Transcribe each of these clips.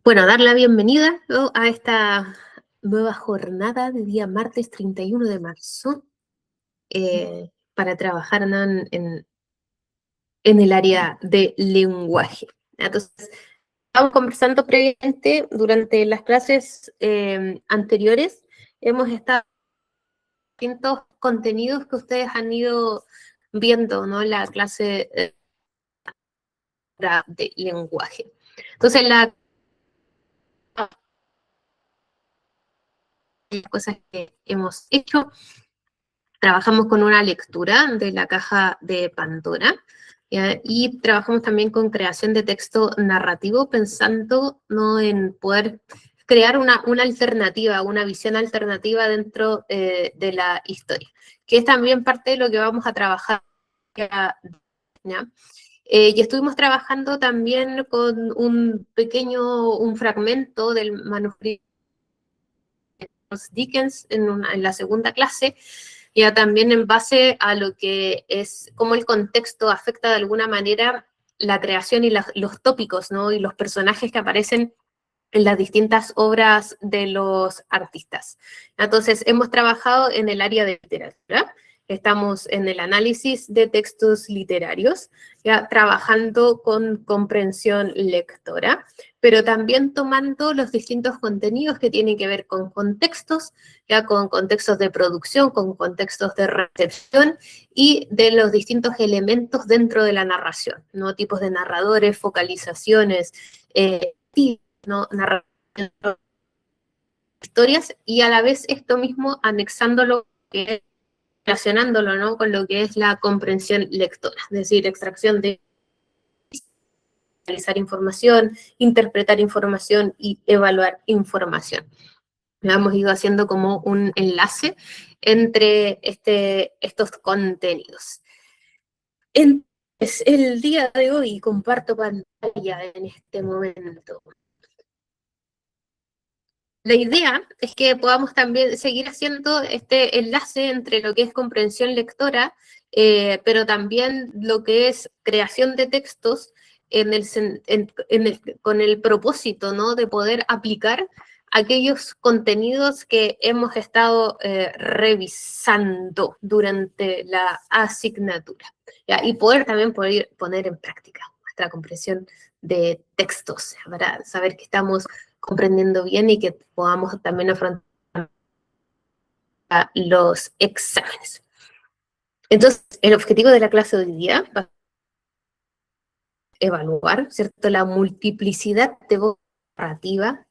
Bueno, dar la bienvenida, ¿no?, a esta nueva jornada de día martes 31 de marzo para trabajar, ¿no?, en el área de lenguaje. Entonces, estamos conversando previamente durante las clases anteriores. Hemos estado en distintos contenidos que ustedes han ido viendo, ¿no?, en la clase de lenguaje. Entonces, las cosas que hemos hecho: trabajamos con una lectura de la caja de Pandora, ¿ya? Y trabajamos también con creación de texto narrativo, pensando, ¿no?, en poder crear una alternativa, una visión alternativa dentro de la historia, que es también parte de lo que vamos a trabajar, ¿ya? Y estuvimos trabajando también con un fragmento del manuscrito de Dickens en la segunda clase, ya también en base a lo que es, cómo el contexto afecta de alguna manera la creación y los tópicos, ¿no?, y los personajes que aparecen en las distintas obras de los artistas. Entonces, hemos trabajado en el área de literatura, estamos en el análisis de textos literarios, ya trabajando con comprensión lectora, pero también tomando los distintos contenidos que tienen que ver con contextos, ya con contextos de producción, con contextos de recepción y de los distintos elementos dentro de la narración, ¿no?, tipos de narradores, focalizaciones, ¿no?, historias, y a la vez esto mismo anexándolo, relacionándolo, ¿no?, con lo que es la comprensión lectora, es decir, extracción de analizar información, interpretar información y evaluar información. Hemos ido haciendo como un enlace entre estos contenidos. Entonces, el día de hoy comparto pantalla en este momento. La idea es que podamos también seguir haciendo este enlace entre lo que es comprensión lectora, pero también lo que es creación de textos con el propósito, ¿no?, de poder aplicar aquellos contenidos que hemos estado revisando durante la asignatura, ¿ya? Y poder también poner en práctica nuestra comprensión de textos, para saber que estamos comprendiendo bien y que podamos también afrontar los exámenes. Entonces, el objetivo de la clase de hoy día va a evaluar, ¿cierto?, la multiplicidad de voz narrativa,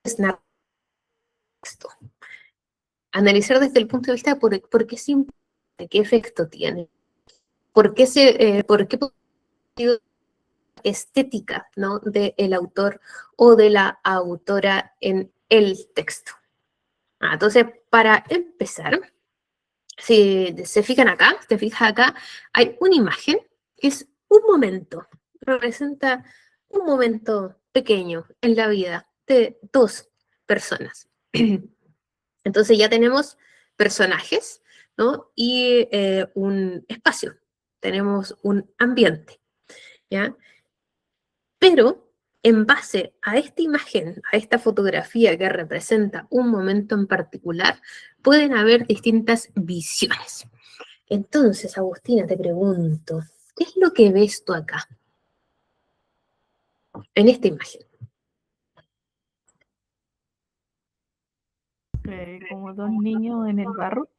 esto. Analizar desde el punto de vista de por qué es importante, qué efecto tiene, por qué estética, ¿no?, del autor o de la autora en el texto. Entonces, para empezar, si se fijan acá, hay una imagen que es un momento, representa un momento pequeño en la vida de dos personas. Entonces ya tenemos personajes, ¿no?, y un espacio, tenemos un ambiente, ¿ya? Pero en base a esta imagen, a esta fotografía que representa un momento en particular, pueden haber distintas visiones. Entonces, Agustina, te pregunto, ¿qué es lo que ves tú acá, en esta imagen? Como dos niños en el barro.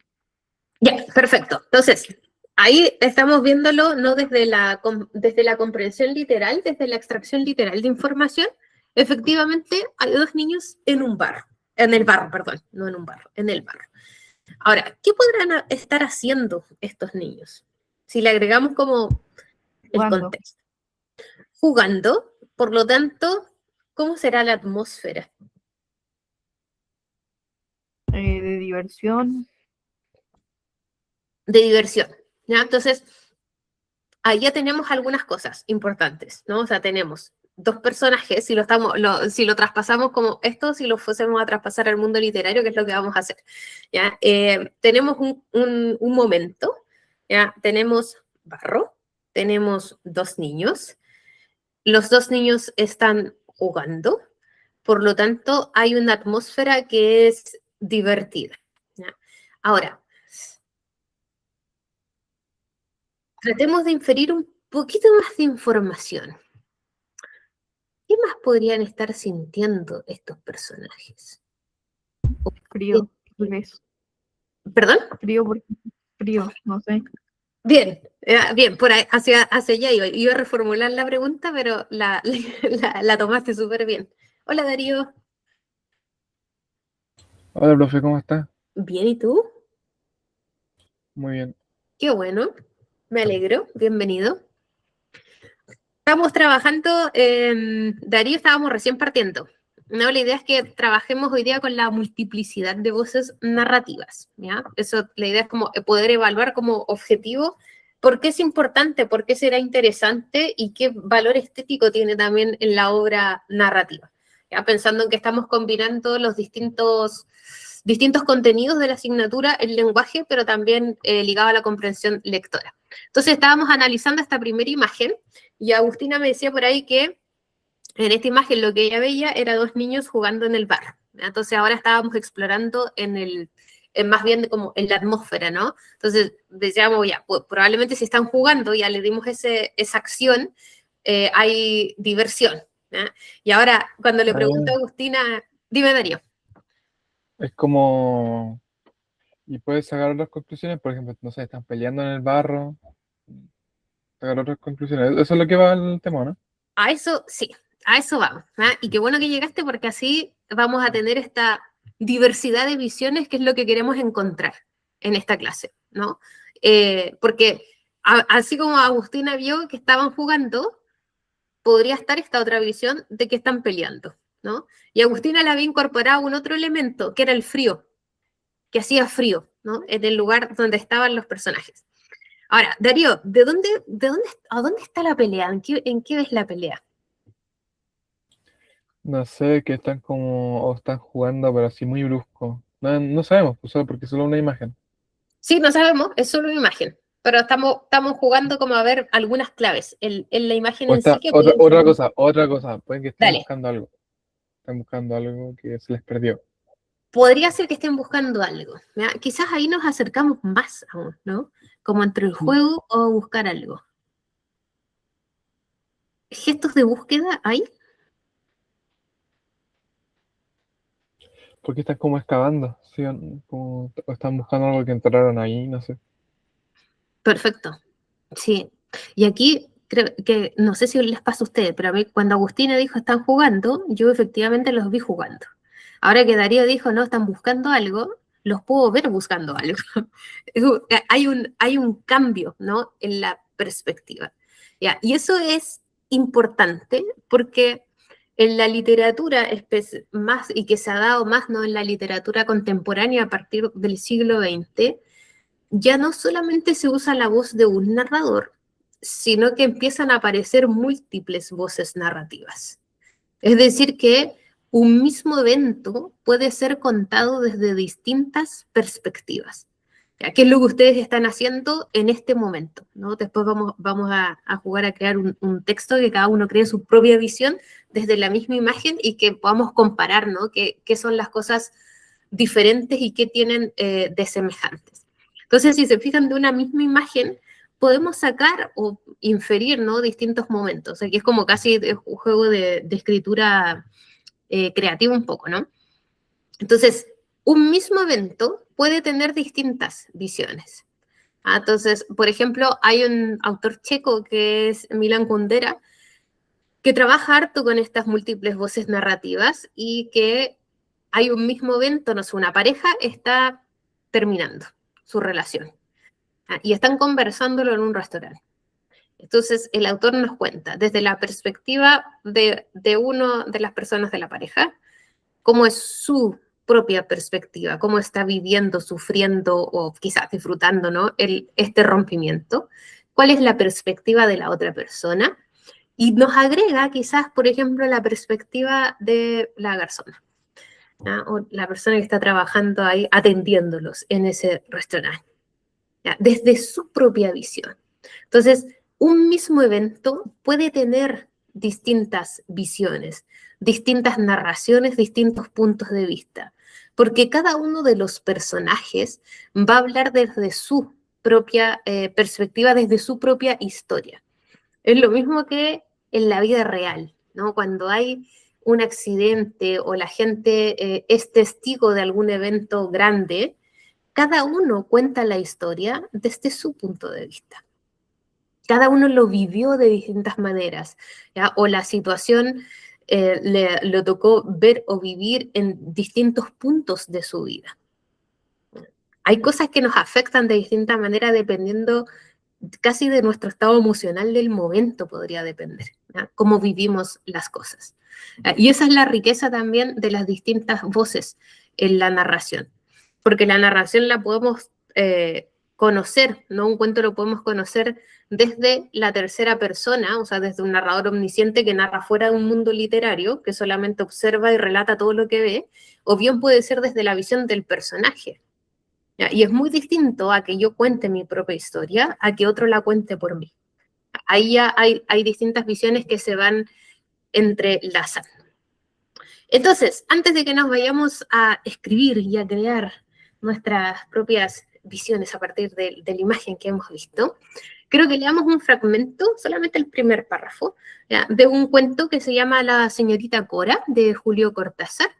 Ya, perfecto. Entonces, ahí estamos viéndolo no desde la comprensión literal, desde la extracción literal de información. Efectivamente, hay dos niños en un barro, en el barro, perdón, no en un barro, en el barro. Ahora, ¿qué podrán estar haciendo estos niños? Si le agregamos como el Jugando. contexto. Jugando, por lo tanto, ¿cómo será la atmósfera? De diversión. De diversión, ¿ya? Entonces, ahí ya tenemos algunas cosas importantes, ¿no? O sea, tenemos dos personajes, si lo traspasamos como esto, si lo fuésemos a traspasar al mundo literario, que es lo que vamos a hacer, ¿ya? Tenemos un momento, ¿ya? Tenemos barro, tenemos dos niños, los dos niños están jugando, por lo tanto hay una atmósfera que es divertida. ¿Ya? Ahora, tratemos de inferir un poquito más de información. ¿Qué más podrían estar sintiendo estos personajes? Frío, tal vez. ¿Perdón? Frío, no sé. Bien, bien, por ahí, hacia allá iba a reformular la pregunta, pero la tomaste súper bien. Hola Darío. Hola, profe, ¿cómo está? Bien, ¿y tú? Muy bien. Qué bueno, me alegro, bienvenido. Estamos trabajando, Darío, estábamos recién partiendo. No, la idea es que trabajemos hoy día con la multiplicidad de voces narrativas, ¿ya? Eso, la idea es como poder evaluar como objetivo por qué es importante, por qué será interesante y qué valor estético tiene también en la obra narrativa. ¿Ya? Pensando en que estamos combinando los distintos contenidos de la asignatura, el lenguaje, pero también ligado a la comprensión lectora. Entonces estábamos analizando esta primera imagen y Agustina me decía por ahí que en esta imagen lo que ella veía era dos niños jugando en el bar. Entonces ahora estábamos explorando más bien como en la atmósfera, ¿no? Entonces decíamos, ya, pues, probablemente si están jugando, ya le dimos esa acción, hay diversión. ¿Ya? Y ahora cuando le pregunto a Agustina, dime Darío. Es como... Y puedes sacar otras conclusiones, por ejemplo, no sé, están peleando en el barro, sacar otras conclusiones. Eso es lo que va al tema, ¿no? A eso, sí, a eso vamos. ¿Ah? Y qué bueno que llegaste porque así vamos a tener esta diversidad de visiones que es lo que queremos encontrar en esta clase, ¿no? Porque así como Agustina vio que estaban jugando, podría estar esta otra visión de que están peleando, ¿no? Y Agustina le había incorporado un otro elemento, que era el frío, que hacía frío, ¿no? En el lugar donde estaban los personajes. Ahora, Darío, ¿a dónde está la pelea? ¿En qué ves la pelea? No sé, que están como... o están jugando, pero así muy brusco. No, no sabemos, pues, solo porque es solo una imagen. Sí, no sabemos, es solo una imagen, pero estamos jugando como a ver algunas claves en la imagen O en sí está... que Otra, pueden ser. otra cosa. Pueden que estén Dale, buscando algo. Están buscando algo que se les perdió. podría ser que estén buscando algo. ¿Ya? Quizás ahí nos acercamos más aún, ¿no? Como entre el juego o buscar algo. ¿Gestos de búsqueda hay? Porque están como excavando, ¿sí? Como, o están buscando algo que enterraron ahí, no sé. Perfecto, sí. Y aquí creo que, no sé si les pasa a ustedes, pero a mí cuando Agustina dijo están jugando, yo efectivamente los vi jugando. Ahora que Darío dijo no, están buscando algo, los puedo ver buscando algo. Hay un cambio, ¿no? En la perspectiva. ¿Ya? Y eso es importante porque en la literatura más, y que se ha dado más, ¿no? En la literatura contemporánea a partir del siglo XX, ya no solamente se usa la voz de un narrador, sino que empiezan a aparecer múltiples voces narrativas. Es decir, que un mismo evento puede ser contado desde distintas perspectivas. ¿Ya? ¿Qué es lo que ustedes están haciendo en este momento? ¿No? Después vamos a jugar a crear un texto que cada uno cree su propia visión desde la misma imagen y que podamos comparar, ¿no? ¿Qué son las cosas diferentes y qué tienen de semejantes? Entonces, si se fijan de una misma imagen, podemos sacar o inferir, ¿no? Distintos momentos. Aquí es como casi un juego de escritura creativa un poco, ¿no? Entonces, un mismo evento puede tener distintas visiones. Entonces, por ejemplo, hay un autor checo que es Milan Kundera, que trabaja harto con estas múltiples voces narrativas y que hay un mismo evento, no sé, una pareja está terminando su relación y están conversándolo en un restaurante. Entonces, el autor nos cuenta desde la perspectiva de uno de las personas de la pareja, cómo es su propia perspectiva, cómo está viviendo, sufriendo o quizás disfrutando, ¿no? Este rompimiento, cuál es la perspectiva de la otra persona y nos agrega quizás, por ejemplo, la perspectiva de la garzona, ¿no? O la persona que está trabajando ahí atendiéndolos en ese restaurante, ¿ya? Desde su propia visión. Entonces, un mismo evento puede tener distintas visiones, distintas narraciones, distintos puntos de vista, porque cada uno de los personajes va a hablar desde su propia perspectiva, desde su propia historia. Es lo mismo que en la vida real, ¿no? Cuando hay un accidente o la gente es testigo de algún evento grande, cada uno cuenta la historia desde su punto de vista. Cada uno lo vivió de distintas maneras, ¿ya? O la situación le tocó ver o vivir en distintos puntos de su vida. Hay cosas que nos afectan de distinta manera dependiendo casi de nuestro estado emocional del momento, podría depender, ¿ya? Cómo vivimos las cosas. Y esa es la riqueza también de las distintas voces en la narración, porque la narración la podemos conocer, ¿no? Un cuento lo podemos conocer desde la tercera persona, o sea, desde un narrador omnisciente que narra fuera de un mundo literario, que solamente observa y relata todo lo que ve, o bien puede ser desde la visión del personaje. ¿Ya? Y es muy distinto a que yo cuente mi propia historia, a que otro la cuente por mí. Ahí ya hay distintas visiones que se van entrelazando. Entonces, antes de que nos vayamos a escribir y a crear nuestras propias visiones a partir de la imagen que hemos visto, creo que leamos un fragmento, solamente el primer párrafo, ¿ya? De un cuento que se llama La señorita Cora, de Julio Cortázar.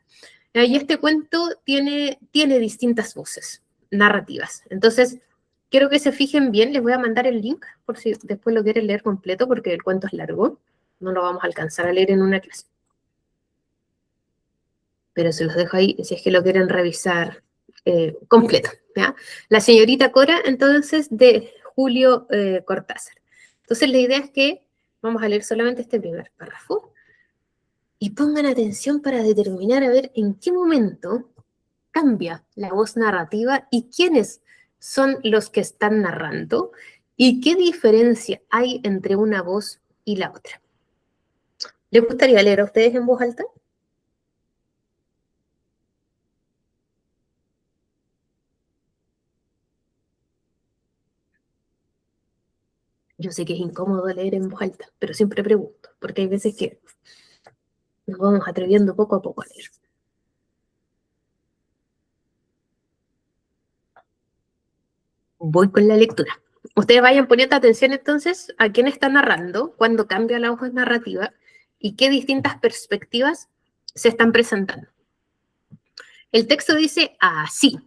¿Ya? Y este cuento tiene distintas voces narrativas. Entonces, quiero que se fijen bien, les voy a mandar el link por si después lo quieren leer completo, porque el cuento es largo, no lo vamos a alcanzar a leer en una clase. Pero se los dejo ahí si es que lo quieren revisar completo, ¿ya? La señorita Cora, entonces, de Julio Cortázar. Entonces, la idea es que vamos a leer solamente este primer párrafo y pongan atención para determinar a ver en qué momento cambia la voz narrativa y quiénes son los que están narrando y qué diferencia hay entre una voz y la otra. ¿Les gustaría leer a ustedes en voz alta? Yo sé que es incómodo leer en voz alta, pero siempre pregunto, porque hay veces que nos vamos atreviendo poco a poco a leer. Voy con la lectura. Ustedes vayan poniendo atención entonces a quién está narrando, cuándo cambia la voz narrativa y qué distintas perspectivas se están presentando. El texto dice así: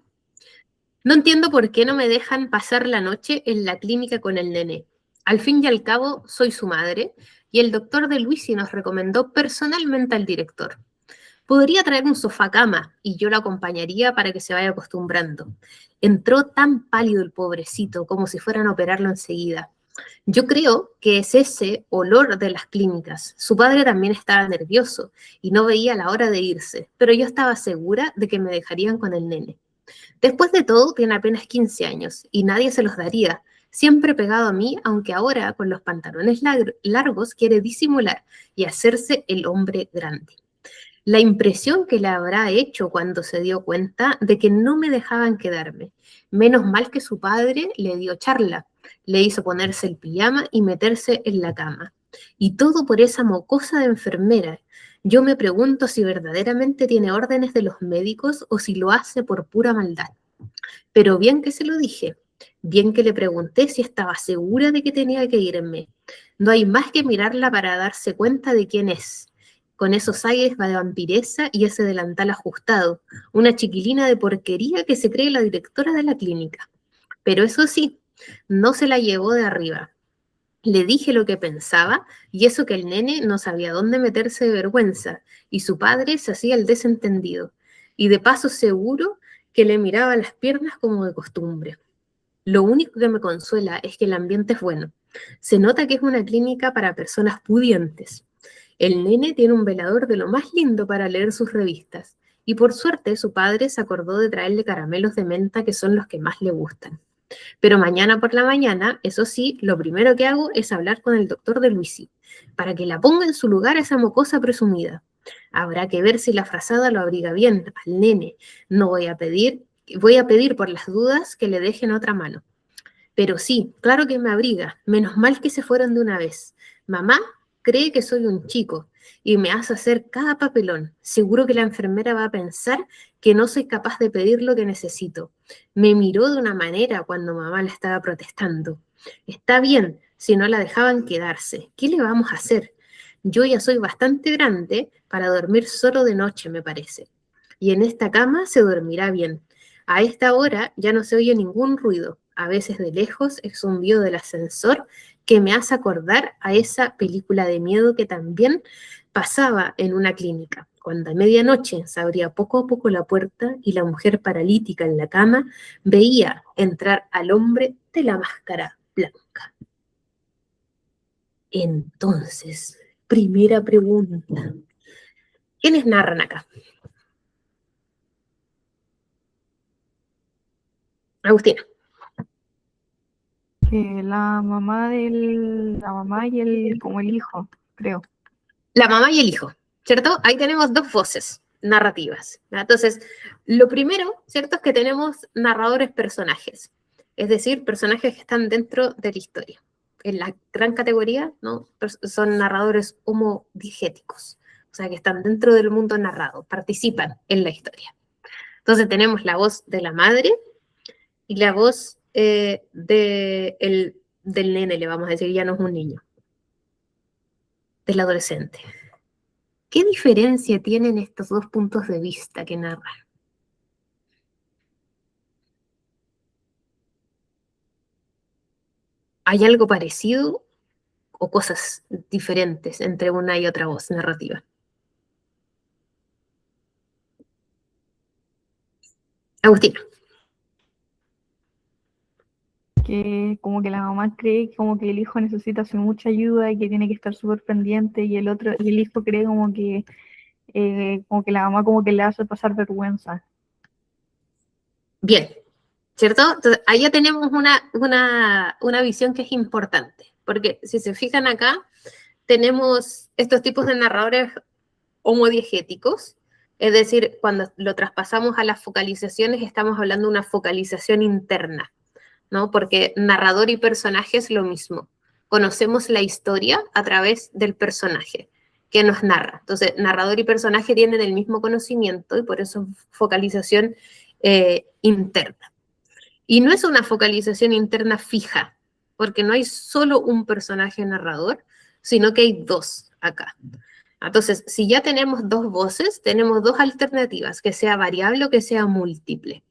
no entiendo por qué no me dejan pasar la noche en la clínica con el nene. Al fin y al cabo, soy su madre y el doctor de Luisi nos recomendó personalmente al director. Podría traer un sofá cama y yo lo acompañaría para que se vaya acostumbrando. Entró tan pálido el pobrecito, como si fueran a operarlo enseguida. Yo creo que es ese olor de las clínicas. Su padre también estaba nervioso y no veía la hora de irse, pero yo estaba segura de que me dejarían con el nene. Después de todo, tiene apenas 15 años y nadie se los daría. Siempre pegado a mí, aunque ahora con los pantalones largos quiere disimular y hacerse el hombre grande. La impresión que le habrá hecho cuando se dio cuenta de que no me dejaban quedarme. Menos mal que su padre le dio charla, le hizo ponerse el pijama y meterse en la cama. Y todo por esa mocosa de enfermera. Yo me pregunto si verdaderamente tiene órdenes de los médicos o si lo hace por pura maldad. Pero bien que se lo dije, bien que le pregunté si estaba segura de que tenía que irme. No hay más que mirarla para darse cuenta de quién es. Con esos aires de vampiresa y ese delantal ajustado, una chiquilina de porquería que se cree la directora de la clínica. Pero eso sí, no se la llevó de arriba. Le dije lo que pensaba y eso que el nene no sabía dónde meterse de vergüenza y su padre se hacía el desentendido. Y de paso seguro que le miraba las piernas como de costumbre. Lo único que me consuela es que el ambiente es bueno. Se nota que es una clínica para personas pudientes. El nene tiene un velador de lo más lindo para leer sus revistas, y por suerte su padre se acordó de traerle caramelos de menta que son los que más le gustan. Pero mañana por la mañana, eso sí, lo primero que hago es hablar con el doctor de Luisi, para que la ponga en su lugar a esa mocosa presumida. Habrá que ver si la frazada lo abriga bien al nene. No voy a pedir por las dudas que le dejen otra mano. Pero sí, claro que me abriga, menos mal que se fueron de una vez. Mamá cree que soy un chico y me hace hacer cada papelón. Seguro que la enfermera va a pensar que no soy capaz de pedir lo que necesito. Me miró de una manera cuando mamá le estaba protestando. Está bien, si no la dejaban quedarse. ¿Qué le vamos a hacer? Yo ya soy bastante grande para dormir solo de noche, me parece. Y en esta cama se dormirá bien. A esta hora ya no se oye ningún ruido. A veces de lejos el zumbido del ascensor que me hace acordar a esa película de miedo que también pasaba en una clínica, cuando a medianoche se abría poco a poco la puerta y la mujer paralítica en la cama veía entrar al hombre de la máscara blanca. Entonces, primera pregunta. ¿Quiénes narran acá? Agustina. La mamá y como el hijo, creo. La mamá y el hijo, ¿cierto? Ahí tenemos dos voces narrativas, ¿no? Entonces, lo primero, ¿cierto? Es que tenemos narradores personajes, es decir, personajes que están dentro de la historia. En la gran categoría, ¿no? Son narradores homodigéticos, o sea, que están dentro del mundo narrado, participan en la historia. Entonces tenemos la voz de la madre y la voz del nene, le vamos a decir, ya no es un niño, del adolescente. ¿Qué diferencia tienen estos dos puntos de vista que narran? ¿Hay algo parecido o cosas diferentes entre una y otra voz narrativa? Agustina. Que como que la mamá cree como que el hijo necesita hacer mucha ayuda y que tiene que estar súper pendiente, y el hijo cree como que la mamá como que le hace pasar vergüenza. Bien, ¿cierto? Entonces, ahí ya tenemos una visión que es importante, porque si se fijan acá, tenemos estos tipos de narradores homodiegéticos, es decir, cuando lo traspasamos a las focalizaciones, estamos hablando de una focalización interna, ¿no? Porque narrador y personaje es lo mismo. Conocemos la historia a través del personaje que nos narra. Entonces, narrador y personaje tienen el mismo conocimiento y por eso focalización interna. Y no es una focalización interna fija, porque no hay solo un personaje narrador, sino que hay dos acá. Entonces, si ya tenemos dos voces, tenemos dos alternativas, que sea variable o que sea múltiple.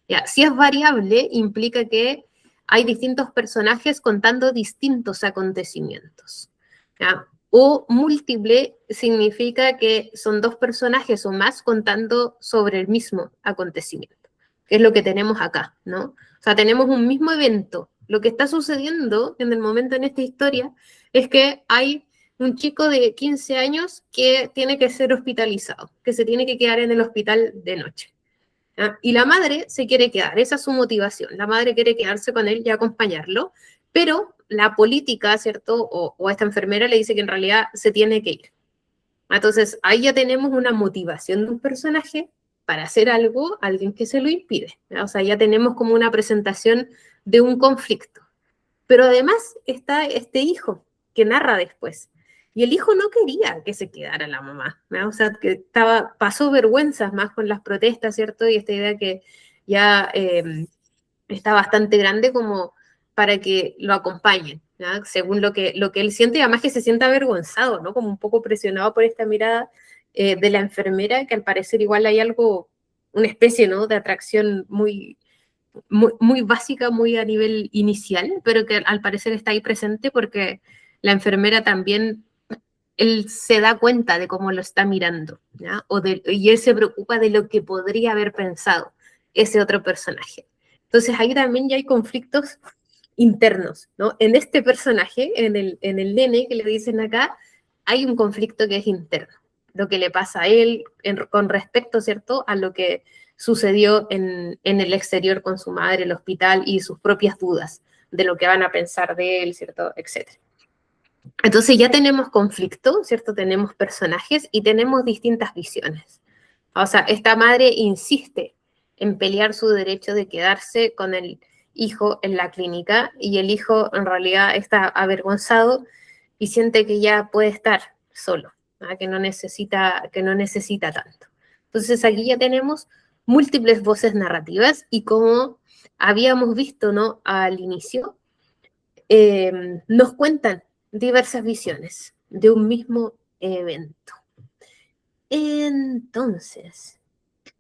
Ya, si es variable, implica que hay distintos personajes contando distintos acontecimientos. ¿Ya? O múltiple significa que son dos personajes o más contando sobre el mismo acontecimiento, que es lo que tenemos acá, ¿no? O sea, tenemos un mismo evento. Lo que está sucediendo en el momento en esta historia es que hay un chico de 15 años que tiene que ser hospitalizado, que se tiene que quedar en el hospital de noche. ¿Ya? Y la madre se quiere quedar, esa es su motivación. La madre quiere quedarse con él y acompañarlo, pero la política, ¿cierto? O esta enfermera le dice que en realidad se tiene que ir. Entonces, ahí ya tenemos una motivación de un personaje para hacer algo, alguien que se lo impide. ¿Ya? O sea, ya tenemos como una presentación de un conflicto. Pero además está este hijo que narra después. Y el hijo no quería que se quedara la mamá, ¿no? O sea, que pasó vergüenzas más con las protestas, ¿cierto? Y esta idea que ya está bastante grande como para que lo acompañen, ¿no? Según lo que él siente, y además que se sienta avergonzado, ¿no? Como un poco presionado por esta mirada de la enfermera, que al parecer igual hay algo, una especie, ¿no? De atracción muy básica, muy a nivel inicial, pero que al parecer está ahí presente porque la enfermera también, él se da cuenta de cómo lo está mirando, ¿ya? Y él se preocupa de lo que podría haber pensado ese otro personaje. Entonces ahí también ya hay conflictos internos, ¿no? En este personaje, en el nene que le dicen acá, hay un conflicto que es interno, lo que le pasa a él con respecto, ¿cierto?, a lo que sucedió en el exterior con su madre, el hospital y sus propias dudas de lo que van a pensar de él, ¿cierto?, etcétera. Entonces ya tenemos conflicto, ¿cierto? Tenemos personajes y tenemos distintas visiones. O sea, esta madre insiste en pelear su derecho de quedarse con el hijo en la clínica y el hijo en realidad está avergonzado y siente que ya puede estar solo, ¿ah? Que no necesita tanto. Entonces aquí ya tenemos múltiples voces narrativas y como habíamos visto, ¿no? Al inicio, nos cuentan diversas visiones de un mismo evento. Entonces,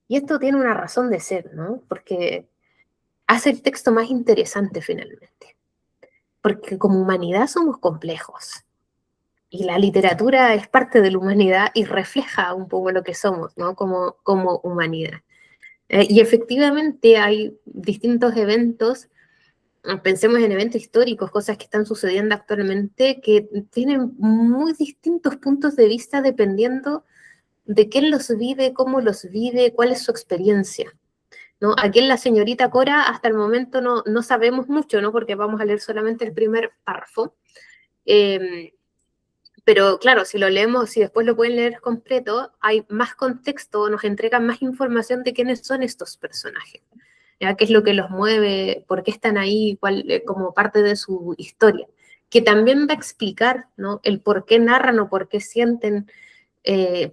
y esto tiene una razón de ser, ¿no? Porque hace el texto más interesante finalmente. Porque como humanidad somos complejos. Y la literatura es parte de la humanidad y refleja un poco lo que somos, ¿no? Como humanidad. Y efectivamente hay distintos eventos, pensemos en eventos históricos, cosas que están sucediendo actualmente, que tienen muy distintos puntos de vista dependiendo de quién los vive, cómo los vive, cuál es su experiencia, ¿no? Aquí en la señorita Cora hasta el momento no sabemos mucho, ¿no? Porque vamos a leer solamente el primer párrafo. Pero claro, si lo leemos, si después lo pueden leer completo, hay más contexto, nos entregan más información de quiénes son estos personajes, ¿ya? ¿Qué es lo que los mueve? ¿Por qué están ahí? Como parte de su historia. Que también va a explicar, ¿no? El por qué narran o por qué sienten,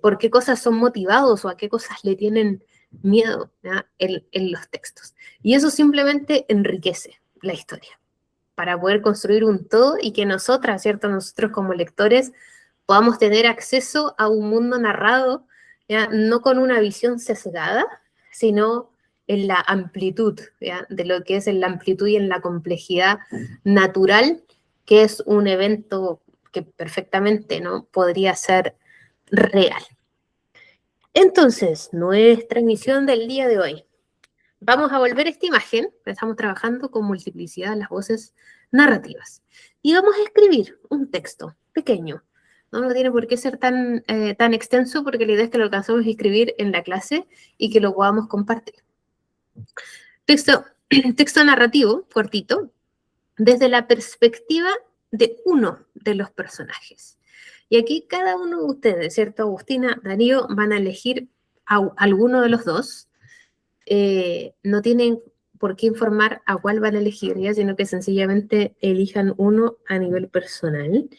por qué cosas son motivados o a qué cosas le tienen miedo, ¿ya? En los textos. Y eso simplemente enriquece la historia para poder construir un todo y que nosotras, ¿cierto? Nosotros como lectores podamos tener acceso a un mundo narrado, ¿ya? No con una visión sesgada, sino en la amplitud, ¿ya? De lo que es en la amplitud y en la complejidad natural, que es un evento que perfectamente, ¿no? Podría ser real. Entonces, nuestra misión del día de hoy. Vamos a volver a esta imagen, estamos trabajando con multiplicidad de las voces narrativas. Y vamos a escribir un texto pequeño. No tiene por qué ser tan extenso porque la idea es que lo alcancemos a escribir en la clase y que lo podamos compartir. Texto, texto narrativo, cortito, desde la perspectiva de uno de los personajes. Y aquí cada uno de ustedes, ¿cierto? Agustina, Darío, van a elegir a alguno de los dos. No tienen por qué informar a cuál van a elegir, ¿ya? Sino que sencillamente elijan uno a nivel personal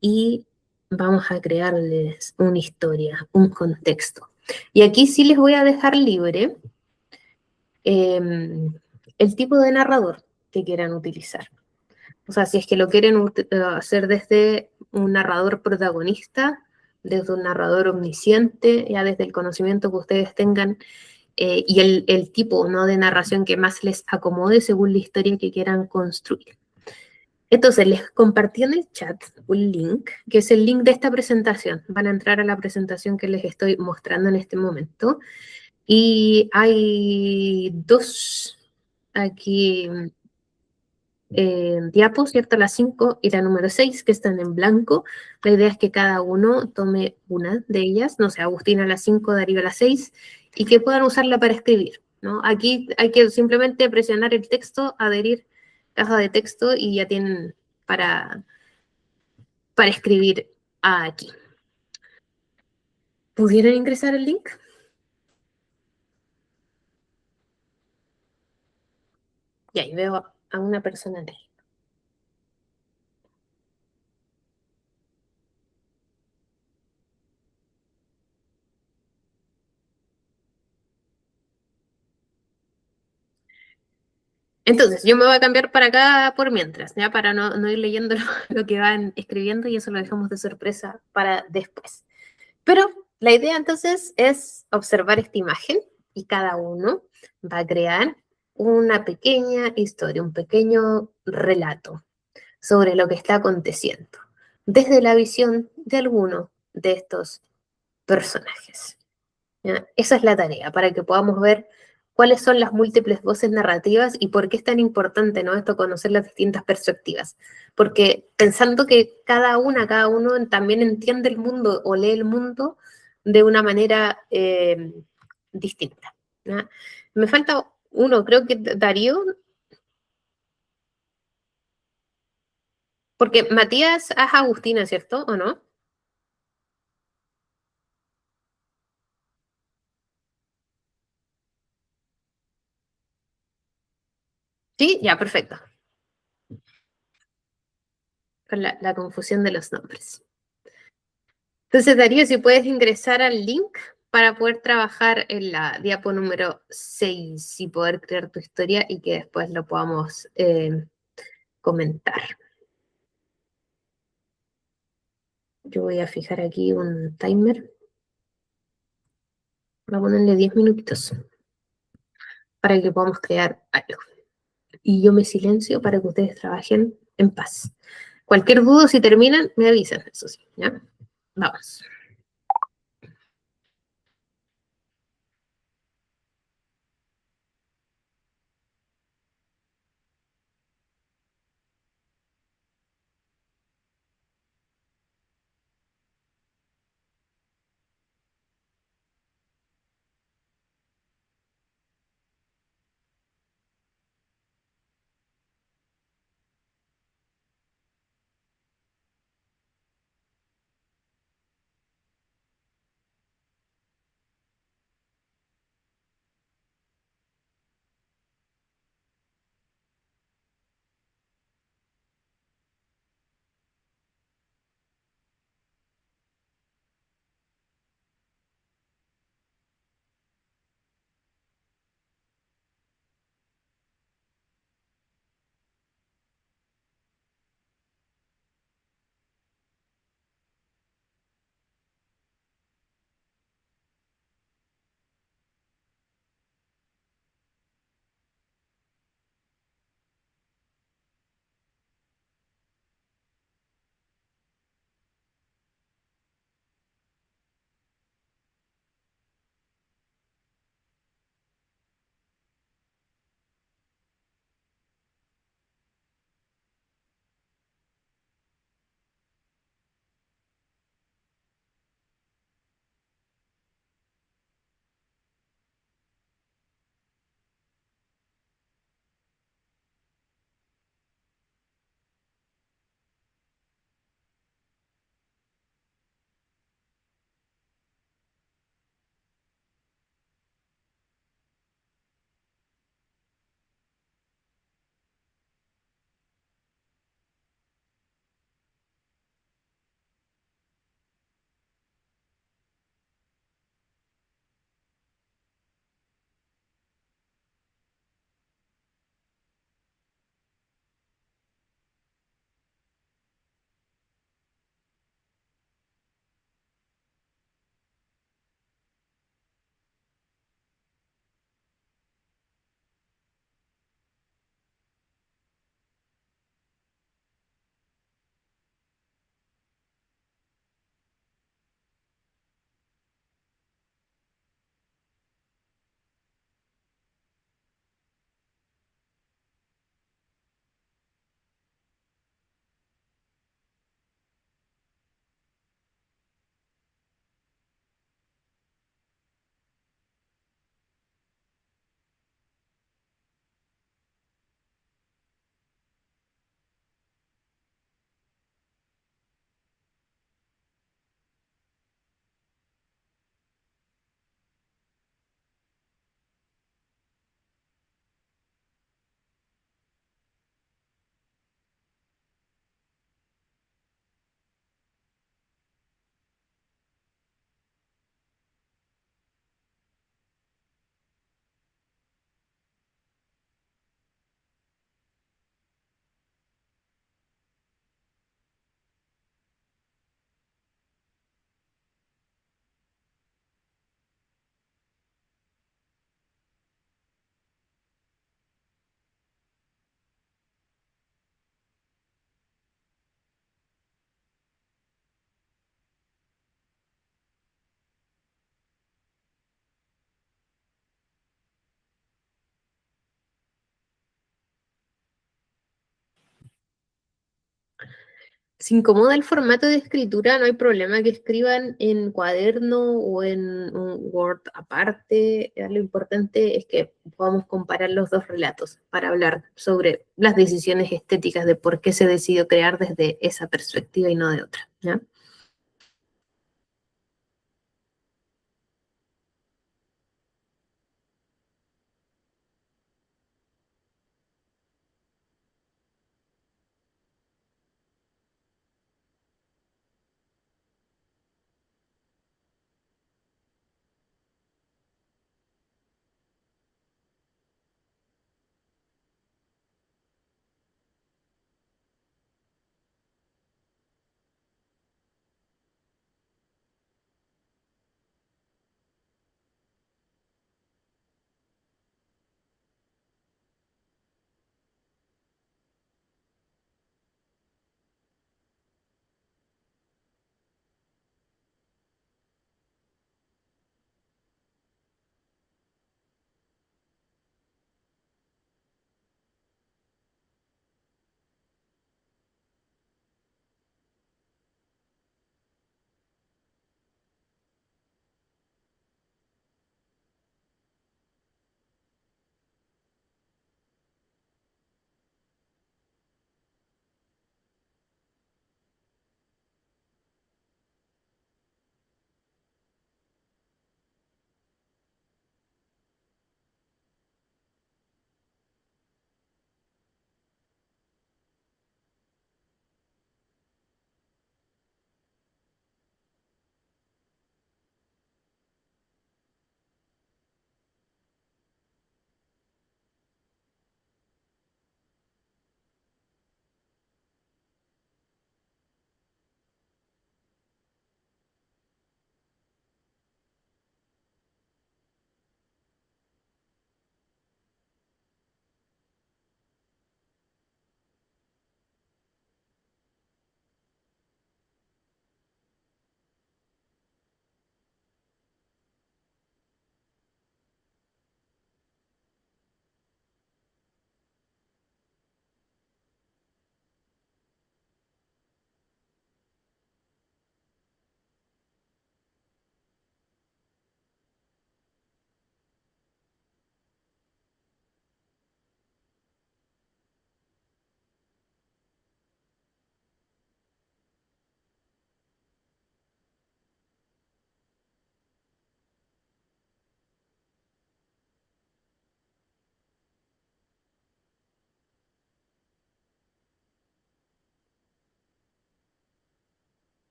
y vamos a crearles una historia, un contexto. Y aquí sí les voy a dejar libre el tipo de narrador que quieran utilizar. O sea, si es que lo quieren hacer desde un narrador protagonista, desde un narrador omnisciente, ya desde el conocimiento que ustedes tengan y el tipo, ¿no? De narración que más les acomode según la historia que quieran construir. Entonces, les compartí en el chat un link, que es el link de esta presentación. Van a entrar a la presentación que les estoy mostrando en este momento. Y hay dos aquí diapos, ¿cierto? La 5 y la número 6 que están en blanco. La idea es que cada uno tome una de ellas, no sé, Agustina la 5, Darío la 6, y que puedan usarla para escribir, ¿no? Aquí hay que simplemente presionar el texto, adherir caja de texto y ya tienen para escribir aquí. ¿Pudieron ingresar el link? Y ahí veo a una persona en él. Entonces, yo me voy a cambiar para acá por mientras, ¿ya? Para no ir leyendo lo que van escribiendo y eso lo dejamos de sorpresa para después. Pero la idea entonces es observar esta imagen y cada uno va a crear una pequeña historia, un pequeño relato sobre lo que está aconteciendo desde la visión de alguno de estos personajes. ¿Ya? Esa es la tarea, para que podamos ver cuáles son las múltiples voces narrativas y por qué es tan importante, ¿no? Esto, conocer las distintas perspectivas. Porque pensando que cada uno también entiende el mundo o lee el mundo de una manera distinta. ¿Ya? Me falta uno, creo que Darío, porque Matías es Agustina, ¿cierto? ¿O no? Sí, ya, perfecto. con la confusión de los nombres. Entonces, Darío, si puedes ingresar al link para poder trabajar en la diapo número 6 y poder crear tu historia y que después lo podamos comentar. Yo voy a fijar aquí un timer. Voy a ponerle 10 minutitos para que podamos crear algo. Y yo me silencio para que ustedes trabajen en paz. Cualquier duda, si terminan, me avisan, eso sí, ¿ya? Vamos. Si incomoda el formato de escritura, no hay problema que escriban en cuaderno o en un Word aparte. Lo importante es que podamos comparar los dos relatos para hablar sobre las decisiones estéticas de por qué se decidió crear desde esa perspectiva y no de otra, ¿ya?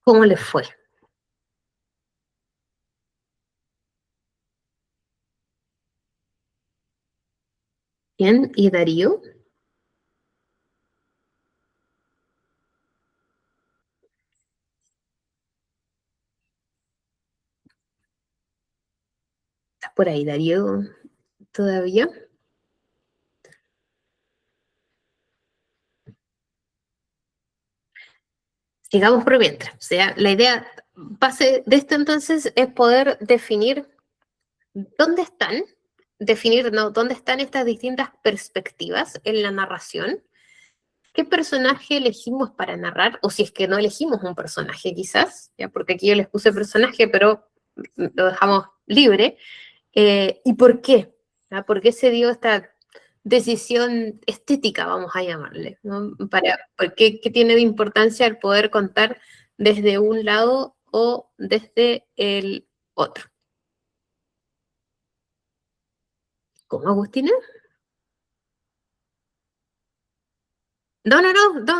¿Cómo les fue? Bien, ¿y Darío? ¿Estás por ahí, Darío, todavía? Sigamos por mientras. O sea, la idea base de esto entonces es poder definir dónde están, definir, ¿no?, dónde están estas distintas perspectivas en la narración, qué personaje elegimos para narrar, o si es que no elegimos un personaje quizás, ya, porque aquí yo les puse personaje, pero lo dejamos libre, y por qué, ¿ya? ¿Por qué se dio esta decisión estética, vamos a llamarle, ¿no? ¿Qué tiene de importancia el poder contar desde un lado o desde el otro? ¿Cómo, Agustina? No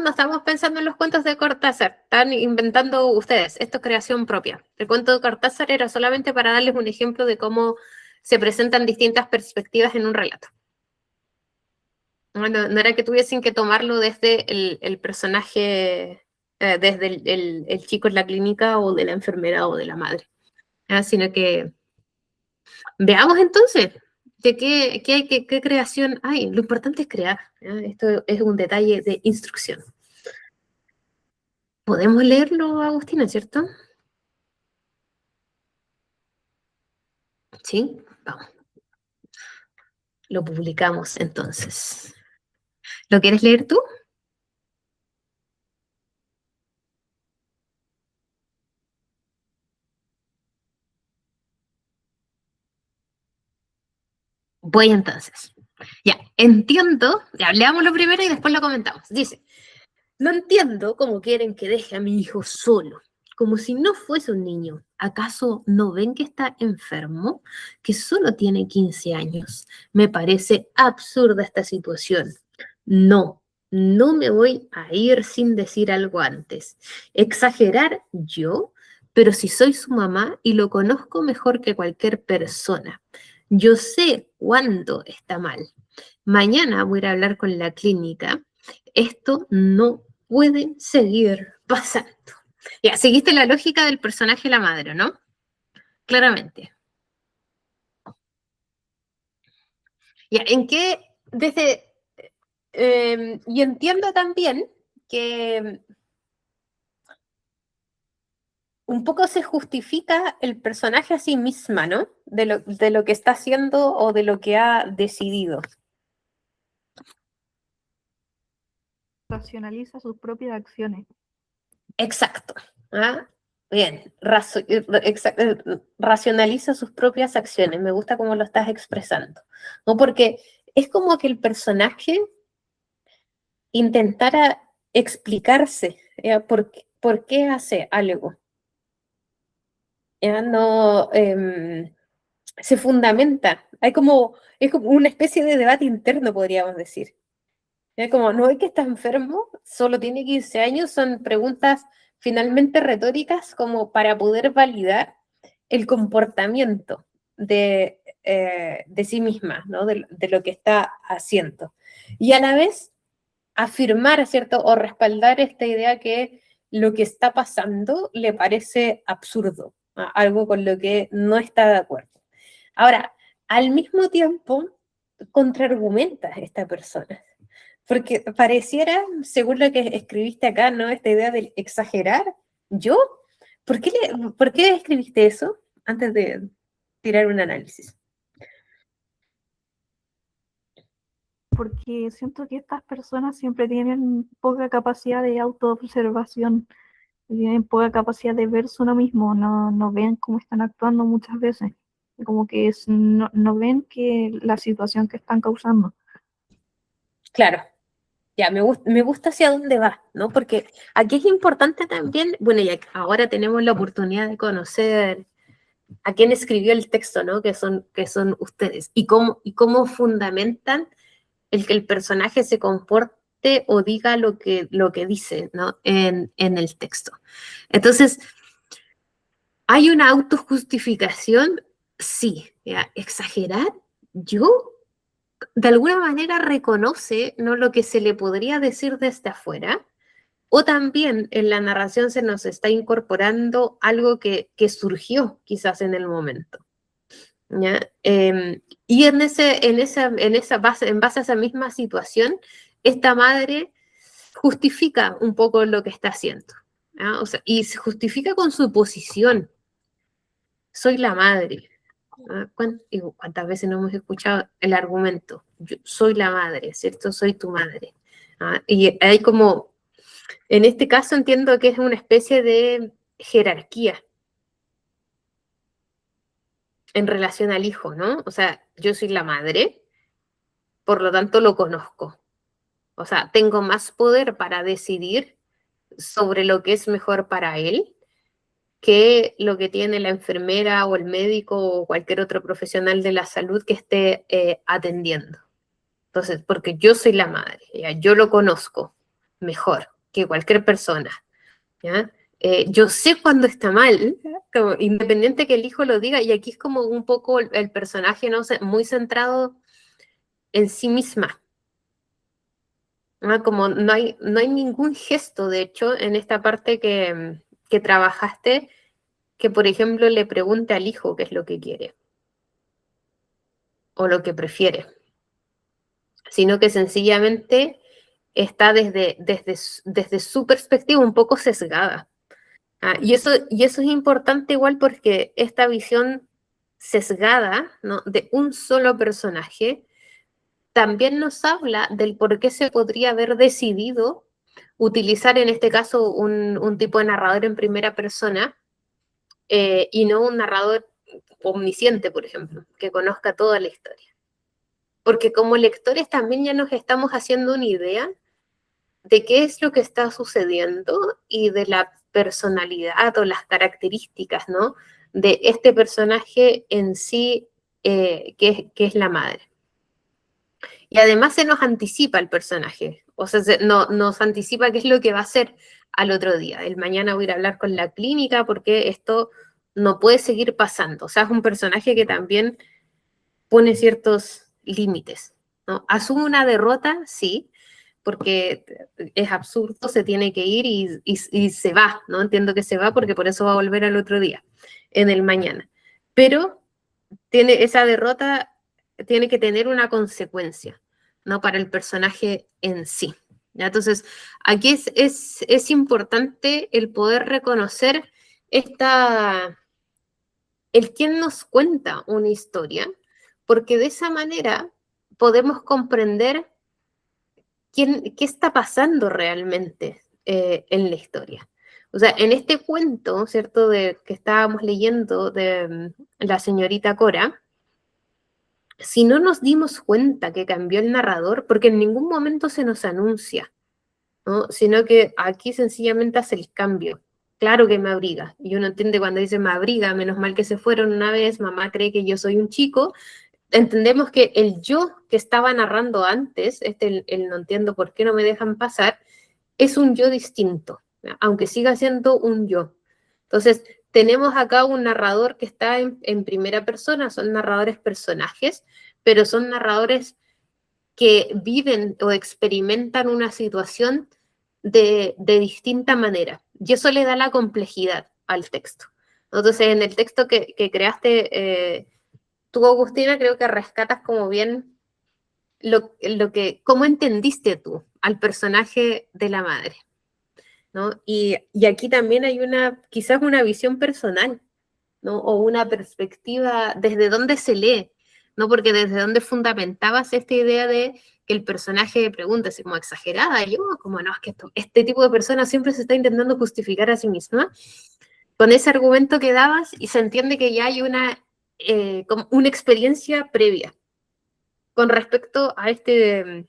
estamos pensando en los cuentos de Cortázar, están inventando ustedes, esto es creación propia. El cuento de Cortázar era solamente para darles un ejemplo de cómo se presentan distintas perspectivas en un relato. No era que tuviesen que tomarlo desde el personaje, desde el chico en la clínica o de la enfermera o de la madre, sino que veamos entonces qué creación hay. Lo importante es crear, ¿ya? Esto es un detalle de instrucción. Podemos leerlo, Agustina, ¿cierto? Sí, vamos. Lo publicamos entonces. ¿Lo quieres leer tú? Voy entonces. Ya, entiendo, ya leámoslo primero y después lo comentamos. Dice, no entiendo cómo quieren que deje a mi hijo solo, como si no fuese un niño. ¿Acaso no ven que está enfermo? Que solo tiene 15 años. Me parece absurda esta situación. No, no me voy a ir sin decir algo antes. ¿Exagerar yo? Pero si soy su mamá y lo conozco mejor que cualquier persona. Yo sé cuándo está mal. Mañana voy a ir a hablar con la clínica. Esto no puede seguir pasando. Ya, seguiste la lógica del personaje la madre, ¿no? Claramente. Ya, ¿en qué? Y entiendo también que un poco se justifica el personaje a sí misma, ¿no? De lo que está haciendo o de lo que ha decidido. Racionaliza sus propias acciones. Exacto. ¿Ah? Bien, racionaliza sus propias acciones. Me gusta cómo lo estás expresando, ¿no? Porque es como que el personaje intentara explicarse, ¿ya? ¿Por qué hace algo? ¿Ya? No, se fundamenta. Es como una especie de debate interno, podríamos decir. ¿Ya? Como, no es que está enfermo, solo tiene 15 años, son preguntas finalmente retóricas como para poder validar el comportamiento de sí misma, ¿no? De lo que está haciendo. Y a la vez afirmar, ¿cierto? O respaldar esta idea que lo que está pasando le parece absurdo, ¿no? Algo con lo que no está de acuerdo. Ahora, al mismo tiempo, contraargumenta a esta persona. Porque pareciera, según lo que escribiste acá, ¿no? Esta idea del exagerar. ¿Yo? ¿Por qué escribiste eso antes de tirar un análisis? Porque siento que estas personas siempre tienen poca capacidad de autoobservación, tienen poca capacidad de verse uno mismo, no ven cómo están actuando muchas veces, como que no ven que la situación que están causando. Claro, ya, me gusta hacia dónde va, ¿no? Porque aquí es importante también, bueno, ya ahora tenemos la oportunidad de conocer a quién escribió el texto, ¿no? Que son ustedes, y cómo fundamentan el que el personaje se comporte conteste o diga lo que dice, ¿no? en el texto. Entonces, ¿hay una autojustificación? Sí. ¿Ya? Exagerar, yo de alguna manera reconoce, ¿no?, lo que se le podría decir desde afuera, o también en la narración se nos está incorporando algo que surgió quizás en el momento. ¿Ya? Y en base a esa misma situación, esta madre justifica un poco lo que está haciendo. ¿Ya? O sea, y se justifica con su posición. Soy la madre. ¿Cuántas veces no hemos escuchado el argumento? Yo soy la madre, ¿cierto? Soy tu madre. Y hay como, en este caso entiendo que es una especie de jerarquía en relación al hijo, ¿no? O sea, yo soy la madre, por lo tanto lo conozco. O sea, tengo más poder para decidir sobre lo que es mejor para él que lo que tiene la enfermera o el médico o cualquier otro profesional de la salud que esté atendiendo. Entonces, porque yo soy la madre, ¿ya? Yo lo conozco mejor que cualquier persona, ¿ya? Yo sé cuando está mal, como, independiente que el hijo lo diga, y aquí es como un poco el personaje, ¿no? Muy centrado en sí misma, ¿no? Como no hay ningún gesto, de hecho, en esta parte que trabajaste, que, por ejemplo, le pregunte al hijo qué es lo que quiere o lo que prefiere, sino que sencillamente está desde su perspectiva un poco sesgada. Y eso es importante igual porque esta visión sesgada, ¿no?, de un solo personaje también nos habla del por qué se podría haber decidido utilizar en este caso un tipo de narrador en primera persona y no un narrador omnisciente, por ejemplo, que conozca toda la historia. Porque como lectores también ya nos estamos haciendo una idea de qué es lo que está sucediendo y de la personalidad o las características, ¿no?, de este personaje en sí, que es la madre. Y además se nos anticipa el personaje, o sea, nos anticipa qué es lo que va a hacer al otro día. El mañana voy a ir a hablar con la clínica porque esto no puede seguir pasando. O sea, es un personaje que también pone ciertos límites, ¿no? Asume una derrota, sí, porque es absurdo, se tiene que ir y se va, ¿no? Entiendo que se va porque por eso va a volver al otro día, en el mañana. Pero esa derrota tiene que tener una consecuencia, ¿no?, para el personaje en sí. ¿Ya? Entonces, aquí es importante el poder reconocer el quién nos cuenta una historia, porque de esa manera podemos comprender qué está pasando realmente en la historia. O sea, en este cuento, ¿cierto?, que estábamos leyendo de la señorita Cora, si no nos dimos cuenta que cambió el narrador, porque en ningún momento se nos anuncia, ¿no?, sino que aquí sencillamente hace el cambio. Claro que me abriga, y uno entiende cuando dice me abriga, menos mal que se fueron una vez, mamá cree que yo soy un chico. Entendemos que el yo que estaba narrando antes, el no entiendo por qué no me dejan pasar, es un yo distinto, ¿ya?, aunque siga siendo un yo. Entonces, tenemos acá un narrador que está en primera persona, son narradores personajes, pero son narradores que viven o experimentan una situación de distinta manera. Y eso le da la complejidad al texto. Entonces, en el texto que creaste tú, Agustina, creo que rescatas como bien cómo entendiste tú al personaje de la madre, ¿no? Y aquí también hay quizás una visión personal, ¿no?, o una perspectiva desde dónde se lee, ¿no? Porque desde dónde fundamentabas esta idea de que el personaje pregunta, así como exagerada, yo, como no, es que este tipo de persona siempre se está intentando justificar a sí misma, con ese argumento que dabas y se entiende que ya hay como una experiencia previa con respecto a este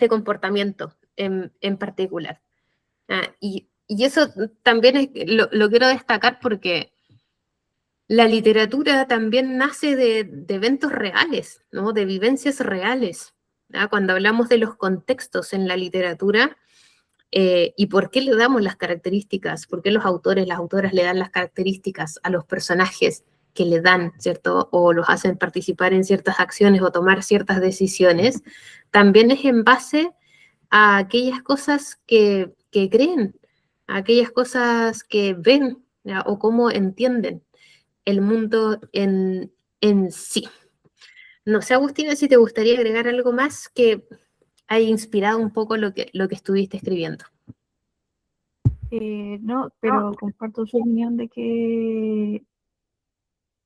comportamiento en particular. Y eso también lo quiero destacar porque la literatura también nace de eventos reales, ¿no?, de vivencias reales. ¿ah? Cuando hablamos de los contextos en la literatura, y por qué le damos las características, por qué los autores, las autoras le dan las características a los personajes que le dan, ¿cierto? O los hacen participar en ciertas acciones o tomar ciertas decisiones, también es en base a aquellas cosas que creen, a aquellas cosas que ven, ¿ya? O cómo entienden el mundo en sí. No sé, Agustina, si te gustaría agregar algo más que haya inspirado un poco lo que estuviste escribiendo. No, pero comparto su opinión de que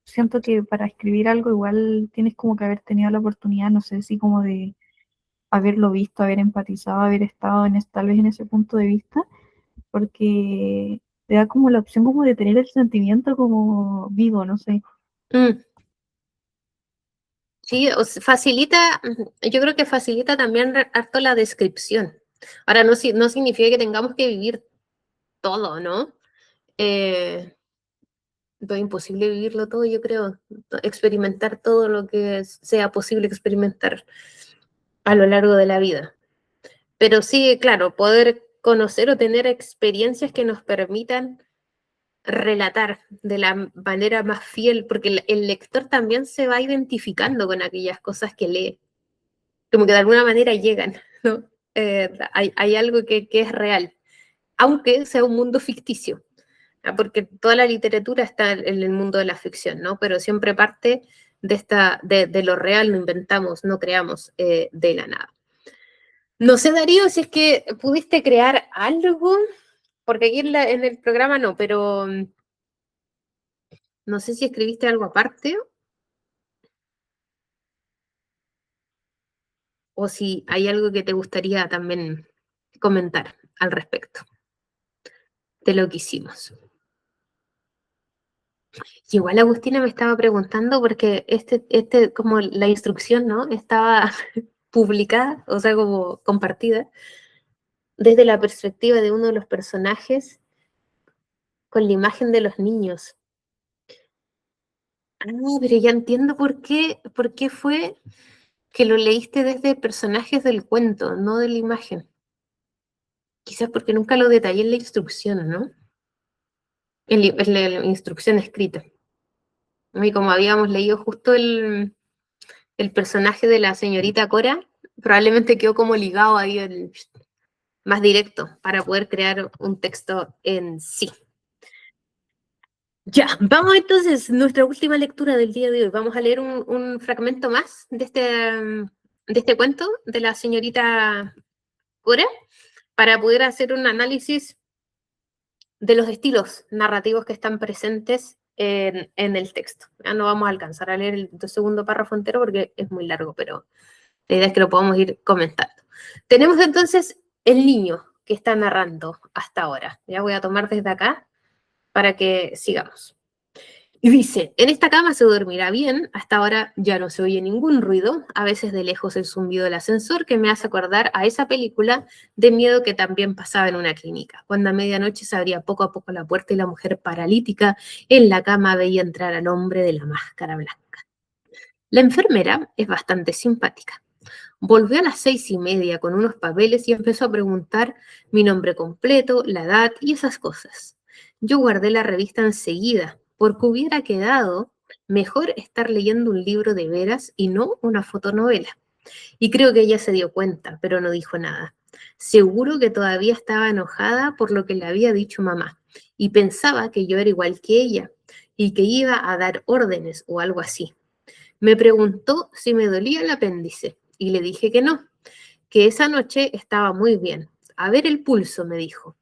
siento que para escribir algo igual tienes como que haber tenido la oportunidad, no sé si como de haberlo visto, haber empatizado, haber estado tal vez en ese punto de vista, porque te da como la opción como de tener el sentimiento como vivo, no sé. Mm. Sí, facilita, yo creo que facilita también harto la descripción. Ahora, no significa que tengamos que vivir todo, ¿no? Es imposible vivirlo todo, yo creo. Experimentar todo lo que sea posible experimentar a lo largo de la vida. Pero sí, claro, poder conocer o tener experiencias que nos permitan relatar de la manera más fiel, porque el lector también se va identificando con aquellas cosas que lee, como que de alguna manera llegan, ¿no? Hay algo que es real, aunque sea un mundo ficticio, ¿ah? Porque toda la literatura está en el mundo de la ficción, ¿no? Pero siempre parte de lo real, lo inventamos, no creamos de la nada. No sé, Darío, si es que pudiste crear algo, porque aquí en el programa no, pero no sé si escribiste algo aparte o si hay algo que te gustaría también comentar al respecto de lo que hicimos. Y igual Agustina me estaba preguntando porque como la instrucción, ¿no? Estaba publicada, o sea, como compartida, desde la perspectiva de uno de los personajes con la imagen de los niños. Ah, pero ya entiendo por qué fue que lo leíste desde personajes del cuento, no de la imagen. Quizás porque nunca lo detallé en la instrucción, ¿no? En la instrucción escrita. Y como habíamos leído justo el personaje de la señorita Cora, probablemente quedó como ligado ahí más directo para poder crear un texto en sí. Ya, vamos entonces, nuestra última lectura del día de hoy. Vamos a leer un fragmento más de este cuento de la señorita Cora para poder hacer un análisis de los estilos narrativos que están presentes en el texto. Ya no vamos a alcanzar a leer el segundo párrafo entero porque es muy largo, pero la idea es que lo podamos ir comentando. Tenemos entonces el niño que está narrando hasta ahora. Ya voy a tomar desde acá para que sigamos. Y dice, en esta cama se dormirá bien, hasta ahora ya no se oye ningún ruido, a veces de lejos el zumbido del ascensor que me hace acordar a esa película de miedo que también pasaba en una clínica, cuando a medianoche se abría poco a poco la puerta y la mujer paralítica en la cama veía entrar al hombre de la máscara blanca. La enfermera es bastante simpática. Volvió a las 6:30 con unos papeles y empezó a preguntar mi nombre completo, la edad y esas cosas. Yo guardé la revista enseguida, porque hubiera quedado mejor estar leyendo un libro de veras y no una fotonovela. Y creo que ella se dio cuenta, pero no dijo nada. Seguro que todavía estaba enojada por lo que le había dicho mamá y pensaba que yo era igual que ella y que iba a dar órdenes o algo así. Me preguntó si me dolía el apéndice y le dije que no, que esa noche estaba muy bien. A ver el pulso, me dijo.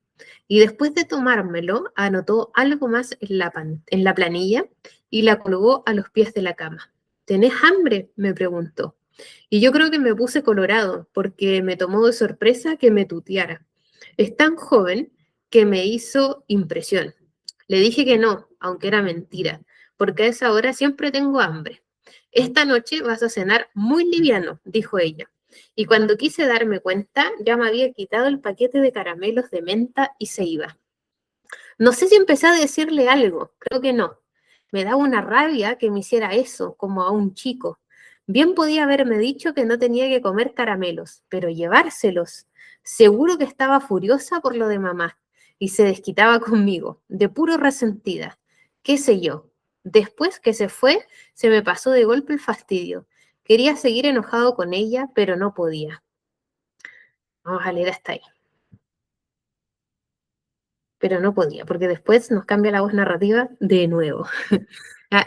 Y después de tomármelo, anotó algo más en la planilla y la colgó a los pies de la cama. ¿Tenés hambre?, me preguntó. Y yo creo que me puse colorado porque me tomó de sorpresa que me tuteara. Es tan joven que me hizo impresión. Le dije que no, aunque era mentira, porque a esa hora siempre tengo hambre. Esta noche vas a cenar muy liviano, dijo ella. Y cuando quise darme cuenta, ya me había quitado el paquete de caramelos de menta y se iba. No sé si empecé a decirle algo, creo que no. Me daba una rabia que me hiciera eso, como a un chico. Bien podía haberme dicho que no tenía que comer caramelos, pero llevárselos. Seguro que estaba furiosa por lo de mamá y se desquitaba conmigo, de puro resentida. ¿Qué sé yo? Después que se fue, se me pasó de golpe el fastidio. Quería seguir enojado con ella, pero no podía. Vamos a leer hasta ahí. Pero no podía, porque después nos cambia la voz narrativa de nuevo.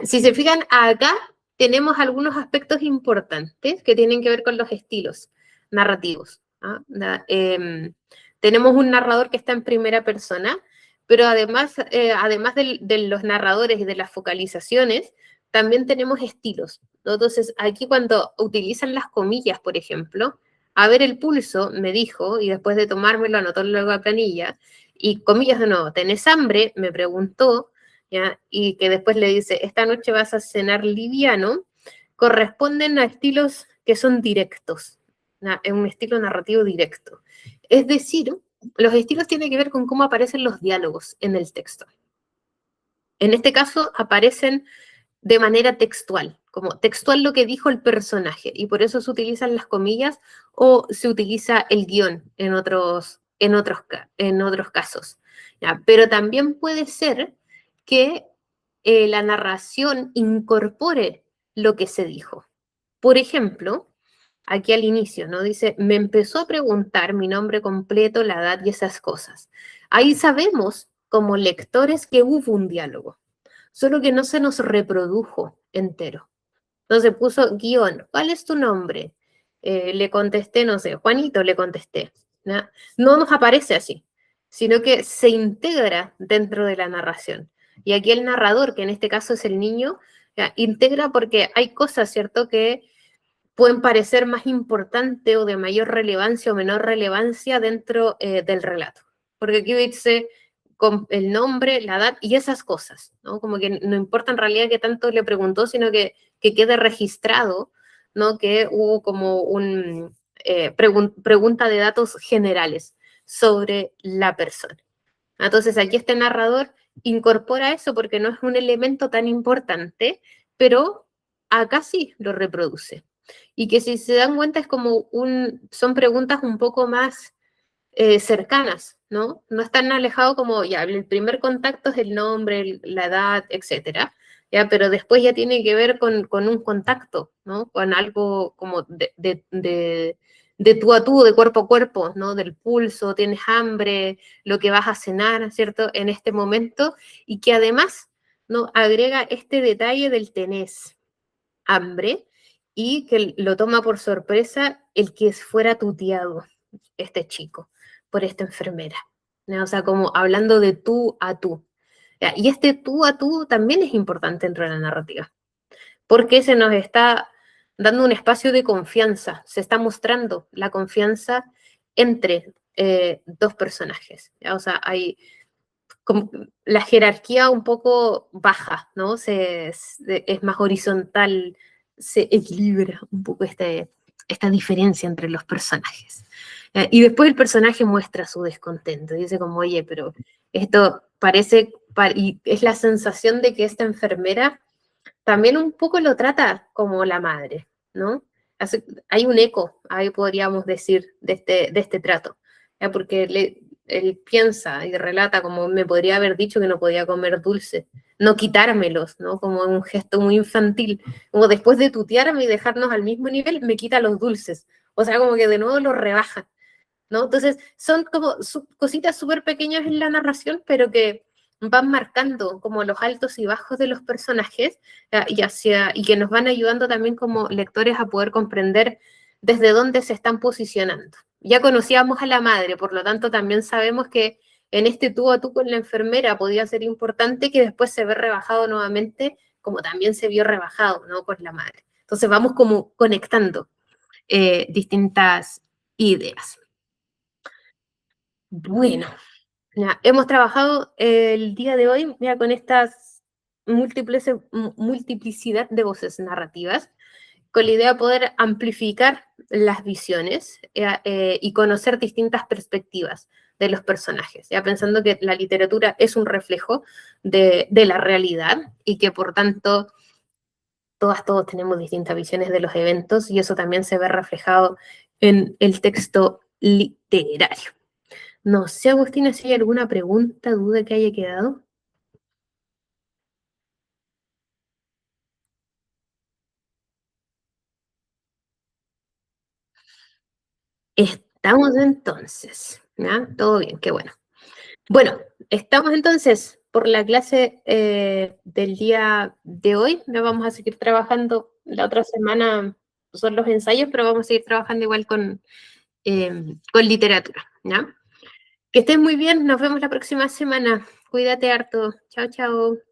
Si se fijan, acá tenemos algunos aspectos importantes que tienen que ver con los estilos narrativos. Tenemos un narrador que está en primera persona, pero además, además de los narradores y de las focalizaciones, también tenemos estilos, ¿no? Entonces, aquí cuando utilizan las comillas, por ejemplo, a ver el pulso, me dijo, y después de tomármelo anotó luego a planilla, y comillas de nuevo, ¿tenés hambre? Me preguntó, ¿ya? Y que después le dice, esta noche vas a cenar liviano, corresponden a estilos que son directos, es un estilo narrativo directo. Es decir, los estilos tienen que ver con cómo aparecen los diálogos en el texto. En este caso aparecen de manera textual, como textual lo que dijo el personaje, y por eso se utilizan las comillas o se utiliza el guión en otros casos. ¿Ya? Pero también puede ser que la narración incorpore lo que se dijo. Por ejemplo, aquí al inicio, ¿no? Dice, me empezó a preguntar mi nombre completo, la edad y esas cosas. Ahí sabemos, como lectores, que hubo un diálogo, solo que no se nos reprodujo entero. Entonces puso guión, ¿cuál es tu nombre? Le contesté, no sé, Juanito le contesté. ¿No? No nos aparece así, sino que se integra dentro de la narración. Y aquí el narrador, que en este caso es el niño, ¿ya? Integra porque hay cosas, ¿cierto?, que pueden parecer más importante o de mayor relevancia o menor relevancia dentro del relato. Porque aquí dice con el nombre, la edad y esas cosas, ¿no? Como que no importa en realidad qué tanto le preguntó, sino que quede registrado, ¿no? Que hubo como un pregunta de datos generales sobre la persona. Entonces aquí este narrador incorpora eso porque no es un elemento tan importante, pero acá sí lo reproduce. Y que si se dan cuenta es como son preguntas un poco más cercanas, ¿no? No es tan alejado como, ya, el primer contacto es el nombre, la edad, etcétera, ya, pero después ya tiene que ver con un contacto, ¿no? Con algo como de tú a tú, de cuerpo a cuerpo, ¿no? Del pulso, tienes hambre, lo que vas a cenar, ¿cierto? En este momento, y que además, ¿no? Agrega este detalle del tenés hambre y que lo toma por sorpresa el que fuera tuteado este chico por esta enfermera, ¿no? O sea, como hablando de tú a tú. ¿Ya? Y este tú a tú también es importante dentro de la narrativa, porque se nos está dando un espacio de confianza, se está mostrando la confianza entre dos personajes, ¿ya? O sea, hay como la jerarquía un poco baja, ¿no? Es más horizontal, se equilibra un poco esta diferencia entre los personajes. Y después el personaje muestra su descontento, dice como, oye, pero esto parece, y es la sensación de que esta enfermera también un poco lo trata como la madre, ¿no? Hay un eco, ahí podríamos decir, de este trato, ¿ya? Porque él piensa y relata como me podría haber dicho que no podía comer dulce, no quitármelos, ¿no? Como un gesto muy infantil, como después de tutearme y dejarnos al mismo nivel, me quita los dulces, o sea, como que de nuevo lo rebaja, ¿no? Entonces, son como cositas súper pequeñas en la narración, pero que van marcando como los altos y bajos de los personajes y que nos van ayudando también como lectores a poder comprender desde dónde se están posicionando. Ya conocíamos a la madre, por lo tanto también sabemos que en este tú a tú con la enfermera podía ser importante, que después se ve rebajado nuevamente, como también se vio rebajado, ¿no? Con la madre. Entonces vamos como conectando distintas ideas. Bueno, ya, hemos trabajado el día de hoy ya con estas multiplicidad de voces narrativas, con la idea de poder amplificar las visiones y conocer distintas perspectivas de los personajes, ya pensando que la literatura es un reflejo de la realidad y que por tanto todos tenemos distintas visiones de los eventos y eso también se ve reflejado en el texto literario. No sé, Agustina, si hay alguna pregunta, duda que haya quedado. Estamos entonces, ¿ya? Todo bien, qué bueno. Bueno, estamos entonces por la clase del día de hoy. No vamos a seguir trabajando la otra semana, son los ensayos, pero vamos a seguir trabajando igual con literatura, ¿ya? Que estés muy bien, nos vemos la próxima semana. Cuídate harto. Chao, chao.